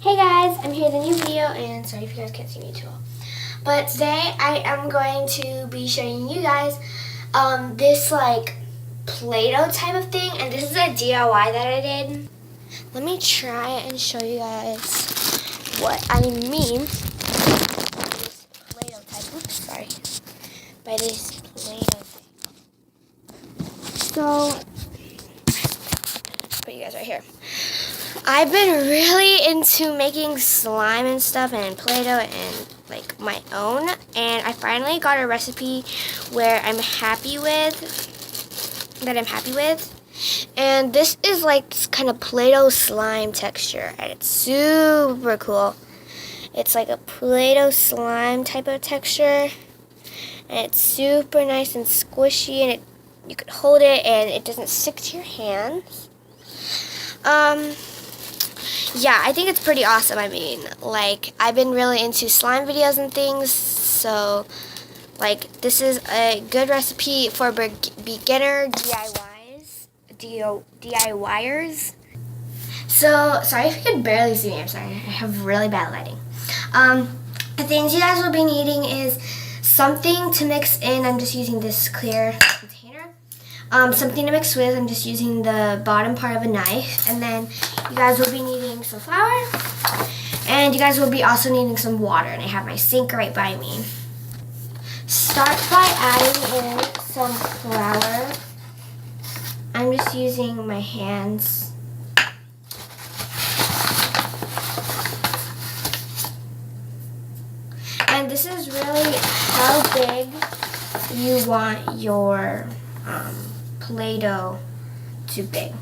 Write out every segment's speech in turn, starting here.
Hey guys, I'm here with a new video, and sorry if you guys can't see me too well. But today I am going to be showing you guys this like Play-Doh type of thing, and this is a DIY that I did. Let me try and show you guys what I mean by this Play-Doh type. Oops, sorry. By this Play-Doh thing. So, put you guys right here. I've been really into making slime and stuff and Play-Doh and like my own, and I finally got a recipe where I'm happy with, and this is like kind of Play-Doh slime texture, and it's super cool. It's like a Play-Doh slime type of texture, and it's super nice and squishy, and you could hold it and it doesn't stick to your hands. Yeah, I think it's pretty awesome. I mean, like, I've been really into slime videos and things, so, like, this is a good recipe for beginner DIYers. So, sorry if you can barely see me. I'm sorry. I have really bad lighting. The things you guys will be needing is something to mix in. I'm just using this clear container. Something to mix with. I'm just using the bottom part of a knife. And then you guys will be needing some flour. And you guys will be also needing some water. And I have my sink right by me. Start by adding in some flour. I'm just using my hands. And this is really how big you want your Play-Doh to be.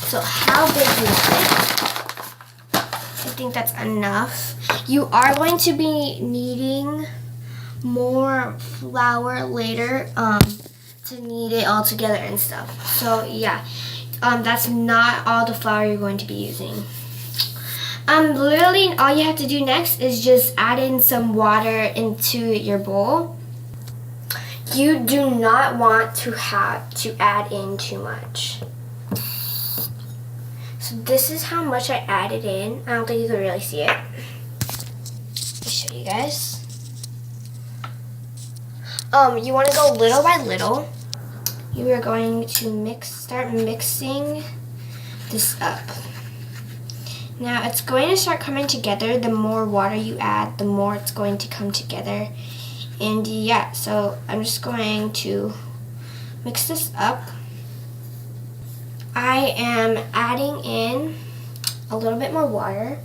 So how big you want it? I think that's enough. You are going to be needing more flour later to knead it all together and stuff. So yeah, that's not all the flour you're going to be using. Literally all you have to do next is just add in some water into your bowl. You do not want to have to add in too much. So this is how much I added in. I don't think you can really see it. Let me show you guys. You want to go little by little. You are going to start mixing this up. Now it's going to start coming together. The more water you add, the more it's going to come together. And yeah, so I'm just going to mix this up. I am adding in a little bit more water.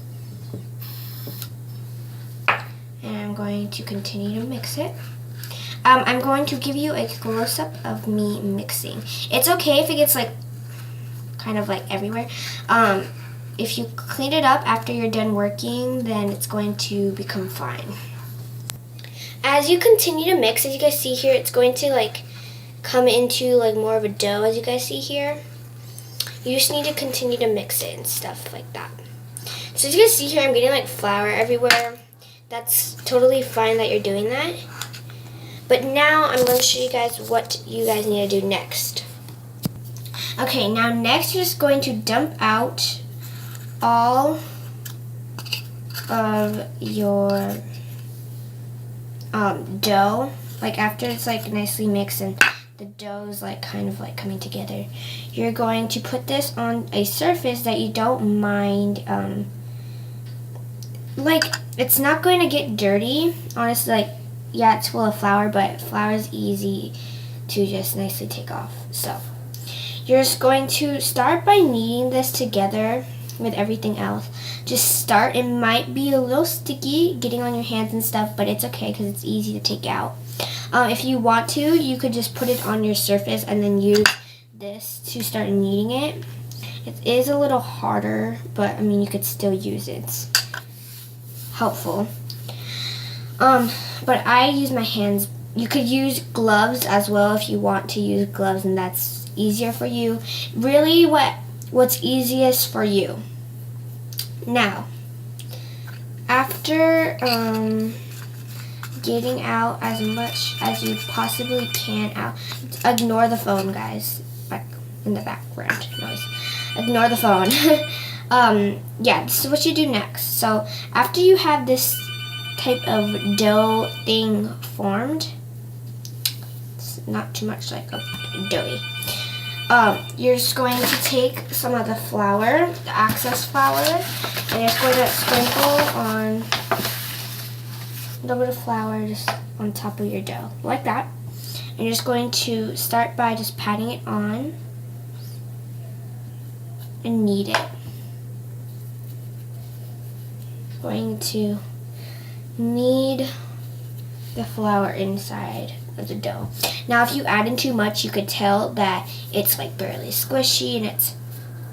And I'm going to continue to mix it. I'm going to give you a close-up of me mixing. It's okay if it gets like kind of like everywhere. If you clean it up after you're done working, then it's going to become fine. As you continue to mix, as you guys see here, it's going to like come into like more of a dough, as you guys see here. You just need to continue to mix it and stuff like that. So as you guys see here, I'm getting like flour everywhere. That's totally fine that you're doing that. But now I'm going to show you guys what you guys need to do next. Okay, now next you're just going to dump out all of your dough. Like after it's like nicely mixed and the dough is like kind of like coming together, you're going to put this on a surface that you don't mind. Like it's not going to get dirty. Honestly, like yeah, it's full of flour, but flour is easy to just nicely take off. So you're just going to start by kneading this together with everything else. Just start. It might be a little sticky getting on your hands and stuff, but it's okay because it's easy to take out. If you want to, you could just put it on your surface and then use this to start kneading it. It is a little harder, but I mean you could still use it. It's helpful. But I use my hands. You could use gloves as well if you want to use gloves and that's easier for you. Really what's easiest for you. Now, after getting out as much as you possibly can out, ignore the phone, guys, back in the background noise. Ignore the phone. Yeah, this is what you do next. So after you have this type of dough thing formed, it's not too much like a doughy. You're just going to take some of the flour, the excess flour, and you're just going to sprinkle on a little bit of flour just on top of your dough, like that. And you're just going to start by just patting it on and knead it. Going to knead the flour inside of the dough. Now if you add in too much, you could tell that it's like barely squishy and it's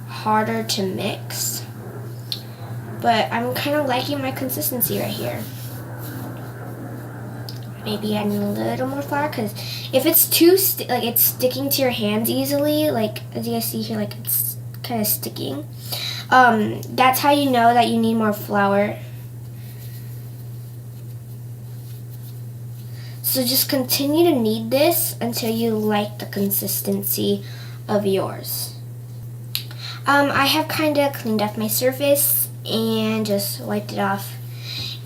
harder to mix. But I'm kind of liking my consistency right here. Maybe adding a little more flour, because if it's too like it's sticking to your hands easily, like as you guys see here, like it's kind of sticking. That's how you know that you need more flour. So just continue to knead this until you like the consistency of yours. I have kind of cleaned up my surface and just wiped it off.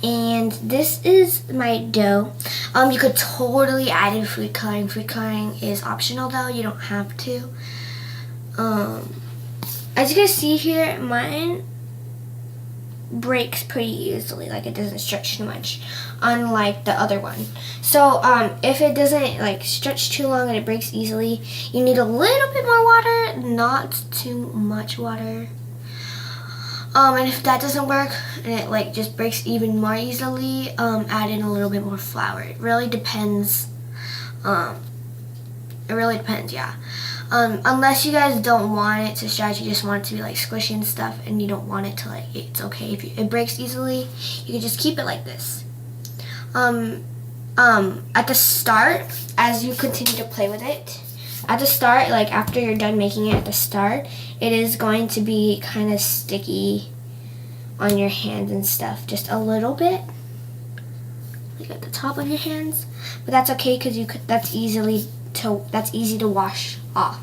And this is my dough. You could totally add in food coloring. Food coloring is optional though, you don't have to. As you guys see here, mine breaks pretty easily, like it doesn't stretch too much, unlike the other one. So if it doesn't like stretch too long and it breaks easily, you need a little bit more water, not too much water. And if that doesn't work and it like just breaks even more easily, add in a little bit more flour. It really depends. Yeah. Unless you guys don't want it to stretch, you just want it to be like squishy and stuff, and you don't want it to like, it's okay if it breaks easily, you can just keep it like this. At the start, as you continue to play with it, at the start, like after you're done making it at the start, it is going to be kind of sticky on your hands and stuff, just a little bit, like at the top of your hands, but that's okay because that's easy to wash off.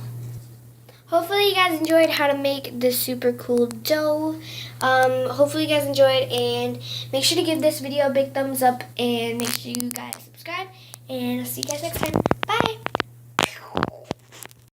Hopefully you guys enjoyed how to make this super cool dough. Hopefully you guys enjoyed, and make sure to give this video a big thumbs up, and make sure you guys subscribe, and I'll see you guys next time. Bye!